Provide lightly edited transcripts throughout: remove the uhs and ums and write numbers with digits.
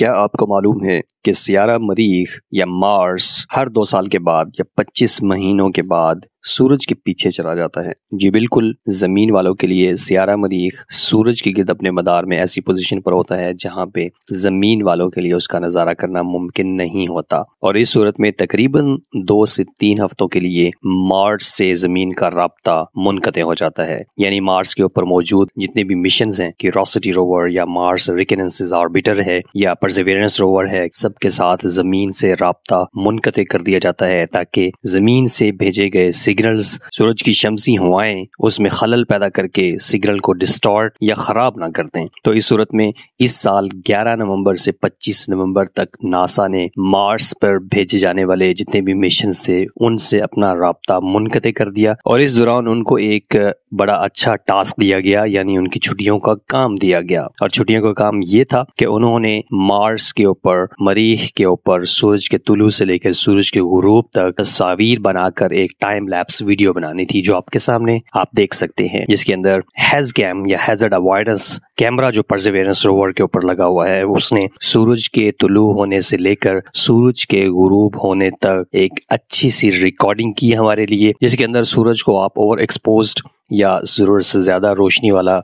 کیا آپ کو معلوم ہے کہ سیارہ مریخ یا مارس ہر 2 سال کے بعد یا 25 مہینوں کے بعد سورج کے پیچھے چلا جاتا ہے؟ جی بالکل، زمین والوں کے لیے سیارہ مریخ سورج کی گرد اپنے مدار میں ایسی پوزیشن پر ہوتا ہے جہاں پہ زمین والوں کے لیے اس کا نظارہ کرنا ممکن نہیں ہوتا، اور اس صورت میں تقریباً 2 سے 3 ہفتوں کے لیے مارس سے زمین کا رابطہ منقطع ہو جاتا ہے۔ یعنی مارس کے اوپر موجود جتنے بھی مشنز ہیں، کیوریوسٹی روور یا مارس ریکننسنس آربیٹر ہے یا پرزیورنس روور ہے، سب کے ساتھ زمین سے رابطہ منقطع کر دیا جاتا ہے تاکہ زمین سے بھیجے گئے سگنلز سورج کی شمسی ہوائیں اس میں خلل پیدا کر کے سگنل کو ڈسٹارٹ یا خراب نہ کر دیں۔ تو اس صورت میں اس سال 11 نومبر سے 25 نومبر تک ناسا نے مارس پر بھیجے جانے والے جتنے بھی مشنز تھے ان سے اپنا رابطہ منقطع کر دیا، اور اس دوران ان کو ایک بڑا اچھا ٹاسک دیا گیا، یعنی ان کی چھٹیوں کا کام دیا گیا، اور چھٹیوں کا کام یہ تھا کہ انہوں نے مارس کے اوپر، مریخ کے اوپر سورج کے طلوع سے لے کر سورج کے غروب تک تصاویر بنا کر ایک ٹائم لیپس ویڈیو بنانی تھی، جو آپ کے سامنے آپ دیکھ سکتے ہیں، جس کے اندر ہیز کیم یا ہیزرڈ اوائڈنس کیمرہ جو پرزیورنس روور کے اوپر لگا ہوا ہے، اس نے سورج کے طلوع ہونے سے لے کر سورج کے غروب ہونے تک ایک اچھی سی ریکارڈنگ کی ہمارے لیے، جس کے اندر سورج کو آپ اوور ایکسپوزڈ یا ضرورت سے زیادہ روشنی والا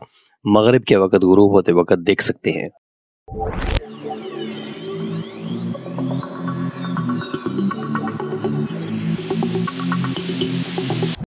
مغرب کے وقت غروب ہوتے وقت دیکھ سکتے ہیں۔